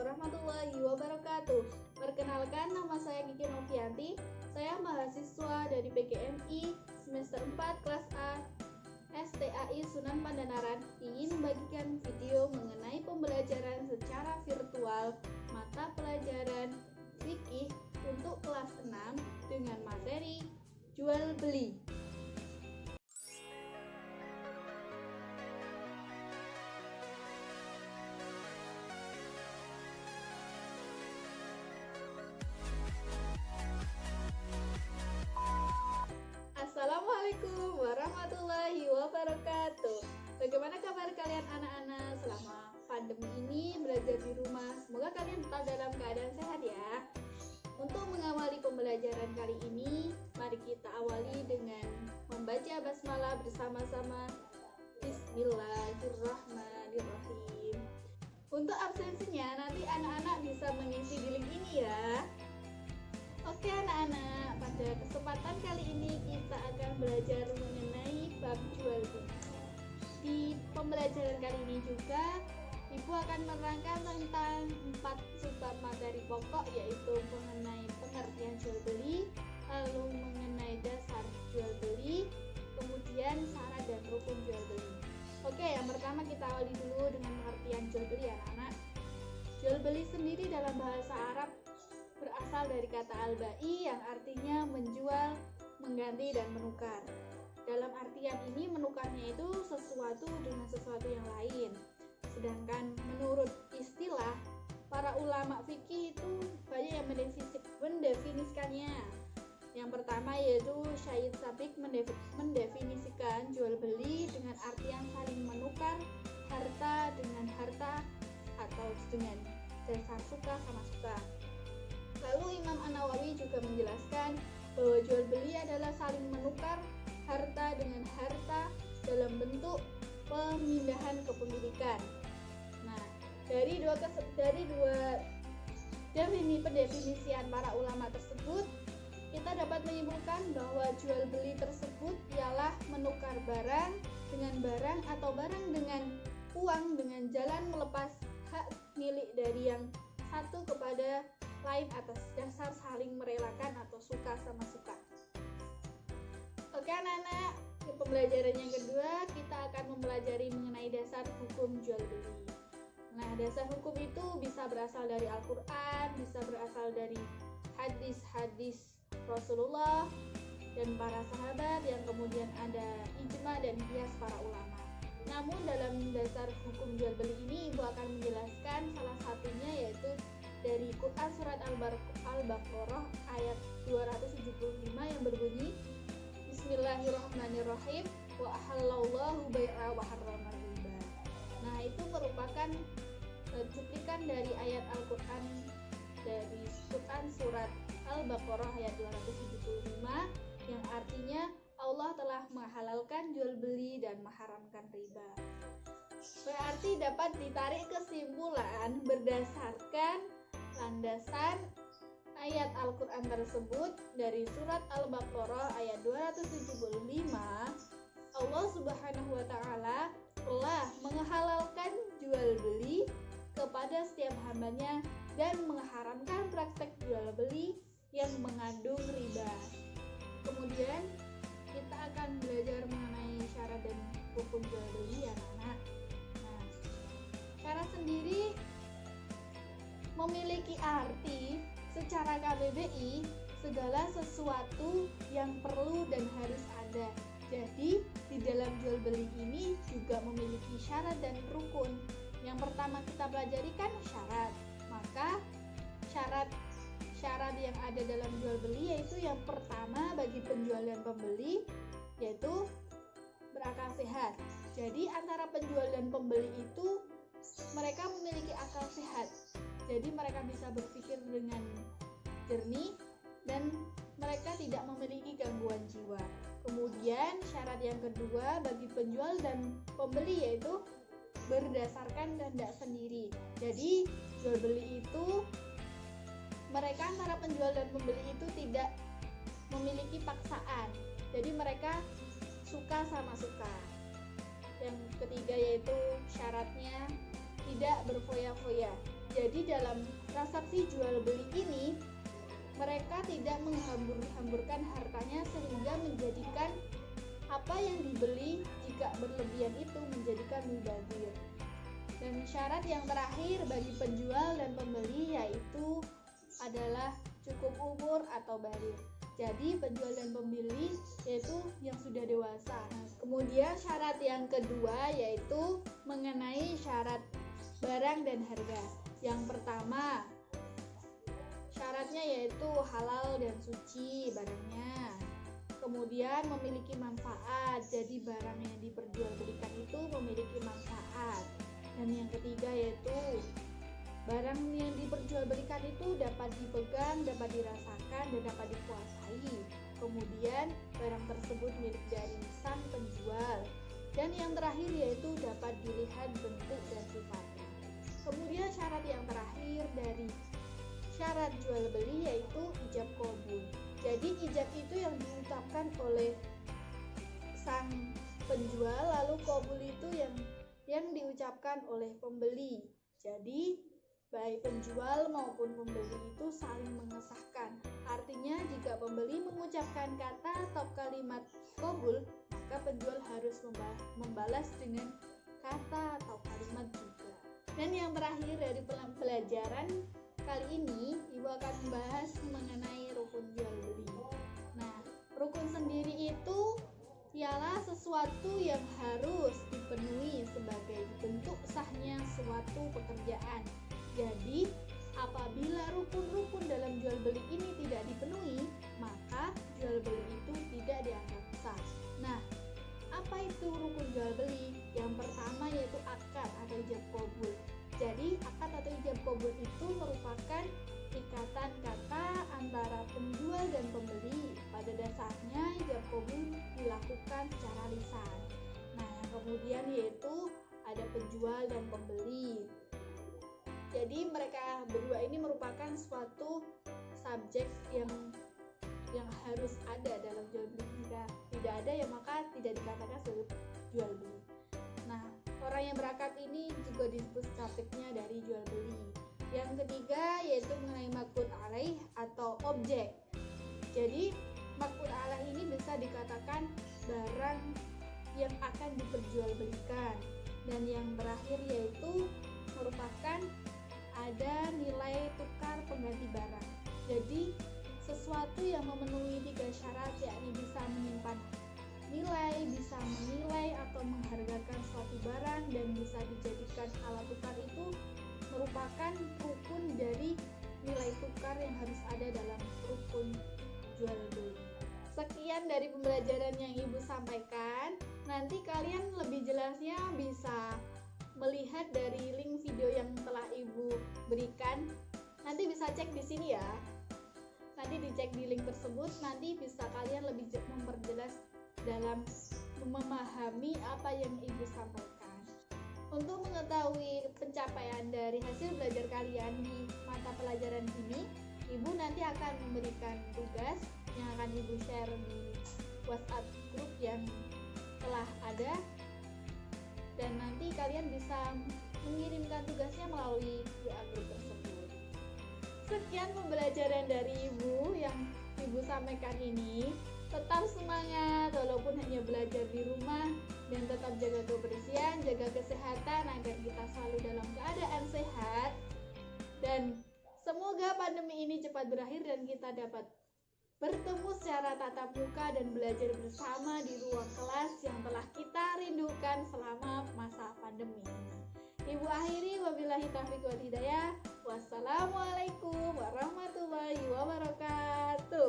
warahmatullahi wabarakatuh. Perkenalkan, nama saya Kiki Novianti. Saya mahasiswa dari PGMI semester 4 kelas A STAI Sunan Pandanaran, ingin membagikan video mengenai pembelajaran secara virtual mata pelajaran fikih untuk kelas 6 dengan materi jual beli. Assalamualaikum warahmatullahi wabarakatuh. Bagaimana kabar kalian anak-anak selama pandemi ini belajar di rumah? Semoga kalian tetap dalam keadaan sehat ya. Untuk mengawali pembelajaran kali ini, mari kita awali dengan membaca basmalah bersama-sama. Bismillahirrahmanirrahim. Untuk absensinya nanti anak-anak bisa mengisi di link ini ya. Oke anak-anak, pada kesempatan kali ini kita akan belajar mengenai bab jual beli. Di pembelajaran kali ini juga Ibu akan menerangkan tentang 4 subbab materi pokok, yaitu mengenai pengertian jual beli, lalu mengenai dasar jual beli, kemudian syarat dan rukun jual beli. Oke, yang pertama kita awali dulu dengan pengertian jual beli anak-anak. Jual beli sendiri dalam bahasa Arab berasal dari kata al-ba'i yang artinya menjual, mengganti, dan menukar. Dalam artian ini menukarnya itu sesuatu dengan sesuatu yang lain. Sedangkan menurut istilah para ulama fikih itu banyak yang mendefinisikannya. Yang pertama yaitu Syahid Sabik mendefinisikan jual beli dengan artian saling menukar harta dengan harta atau dengan jasa suka sama suka. Lalu Imam An-Nawawi juga menjelaskan bahwa jual beli adalah saling menukar harta dengan harta dalam bentuk pemindahan kepemilikan. Nah, dari dua pendefinisian para ulama tersebut, kita dapat menyimpulkan bahwa jual beli tersebut ialah menukar barang dengan barang atau barang dengan uang dengan jalan melepas hak milik dari yang satu kepada lain atas dasar saling merelakan atau suka sama suka. Oke anak-anak, di pembelajaran yang kedua kita akan mempelajari mengenai dasar hukum jual beli. Nah, dasar hukum itu bisa berasal dari Al-Quran, bisa berasal dari hadis-hadis Rasulullah dan para sahabat, yang kemudian ada ijma dan qiyas para ulama. Namun dalam dasar hukum jual beli ini Ibu akan menjelaskan salah satunya, yaitu dari Quran surat Al-Baqarah ayat 275 yang berbunyi Bismillahirrahmanirrahim wa ahallallahu bai'a wa harrama riba. Nah, itu merupakan cuplikan dari ayat Al-Quran dari Quran surat Al-Baqarah ayat 275 yang artinya Allah telah menghalalkan jual beli dan mengharamkan riba. Berarti dapat ditarik kesimpulan berdasarkan landasan ayat Al-Quran tersebut dari surat Al-Baqarah ayat 275, Allah Subhanahu wa Ta'ala telah menghalalkan jual beli kepada setiap hambanya dan mengharamkan praktek jual beli yang mengandung riba. Kemudian kita akan belajar mengenai syarat dan hukum jual beli ya anak-anak. Nah, syarat sendiri memiliki arti secara KBBI segala sesuatu yang perlu dan harus ada. Jadi di dalam jual beli ini juga memiliki syarat dan rukun. Yang pertama kita pelajari kan syarat. Maka syarat yang ada dalam jual beli yaitu yang pertama bagi penjual dan pembeli yaitu berakal sehat. Jadi antara penjual dan pembeli itu mereka memiliki akal sehat. Jadi mereka bisa berpikir dengan jernih dan mereka tidak memiliki gangguan jiwa. Kemudian syarat yang kedua bagi penjual dan pembeli yaitu berdasarkan kehendak sendiri. Jadi jual beli itu mereka antara penjual dan pembeli itu tidak memiliki paksaan. Jadi mereka suka sama suka. Yang ketiga yaitu syaratnya tidak berfoya-foya. Jadi dalam transaksi jual beli ini mereka tidak menghambur-hamburkan hartanya sehingga menjadikan apa yang dibeli jika berlebihan itu menjadikan mubazir. Dan syarat yang terakhir bagi penjual dan pembeli yaitu adalah cukup umur atau baligh. Jadi penjual dan pembeli yaitu yang sudah dewasa. Kemudian syarat yang kedua yaitu mengenai syarat barang dan harga. Yang pertama, syaratnya yaitu halal dan suci barangnya. Kemudian memiliki manfaat, jadi barang yang diperjualbelikan itu memiliki manfaat. Dan yang ketiga yaitu barang yang diperjualbelikan itu dapat dipegang, dapat dirasakan, dan dapat dikuasai. Kemudian barang tersebut milik dari sang penjual. Dan yang terakhir yaitu dapat dilihat bentuk dan sifatnya. Kemudian syarat yang terakhir dari syarat jual beli yaitu ijab qabul. Jadi ijab itu yang diucapkan oleh sang penjual, lalu qabul itu yang diucapkan oleh pembeli. Jadi baik penjual maupun pembeli itu saling mengesahkan. Artinya jika pembeli mengucapkan kata atau kalimat qabul, maka penjual harus membalas dengan kata atau kalimat juga. Dan yang terakhir dari pelajaran kali ini, Ibu akan membahas mengenai rukun jual beli. Nah, rukun sendiri itu ialah sesuatu yang harus dipenuhi sebagai bentuk sahnya suatu pekerjaan. Jadi, apabila rukun-rukun dalam jual beli ini tidak dipenuhi, maka jual beli itu tidak dianggap sah. Nah, apa itu rukun jual beli? Yang pertama yaitu akad atau ijab qabul. Jadi akad atau ijab qabul itu merupakan ikatan kata antara penjual dan pembeli. Pada dasarnya ijab qabul dilakukan secara lisan. Nah, kemudian yaitu ada penjual dan pembeli. Jadi mereka berdua ini merupakan suatu subjek yang harus ada dalam jual beli. Jika tidak ada ya maka tidak dikatakan sebagai jual beli. Nah, orang yang berakad ini juga disebut subjeknya dari jual beli. Yang ketiga yaitu mengenai maqud alaih atau objek. Jadi maqud alaih ini bisa dikatakan barang yang akan diperjualbelikan. Dan yang terakhir yaitu merupakan ada nilai tukar pengganti barang. Jadi sesuatu yang memenuhi 3 syarat, yakni bisa menyimpan nilai, bisa menilai atau menghargakan suatu barang, dan bisa dijadikan alat tukar, itu merupakan rukun dari nilai tukar yang harus ada dalam rukun jual beli. Sekian dari pembelajaran yang Ibu sampaikan. Nanti kalian lebih jelasnya bisa melihat dari link video yang telah Ibu berikan. Nanti bisa cek di sini ya. Nanti dicek di link tersebut, nanti bisa kalian lebih memperjelas dalam memahami apa yang Ibu sampaikan. Untuk mengetahui pencapaian dari hasil belajar kalian di mata pelajaran ini, Ibu nanti akan memberikan tugas yang akan Ibu share di WhatsApp grup yang telah ada, dan nanti kalian bisa mengirimkan tugasnya melalui WA grup tersebut. Sekian pembelajaran dari Ibu yang Ibu sampaikan ini. Tetap semangat walaupun hanya belajar di rumah, dan tetap jaga kebersihan, jaga kesehatan agar kita selalu dalam keadaan sehat. Dan semoga pandemi ini cepat berakhir dan kita dapat bertemu secara tatap muka dan belajar bersama di ruang kelas yang telah kita rindukan selama masa pandemi ini. Ibu akhiri, wabillahi taufiq wal hidayah. Wassalamualaikum warahmatullahi wabarakatuh.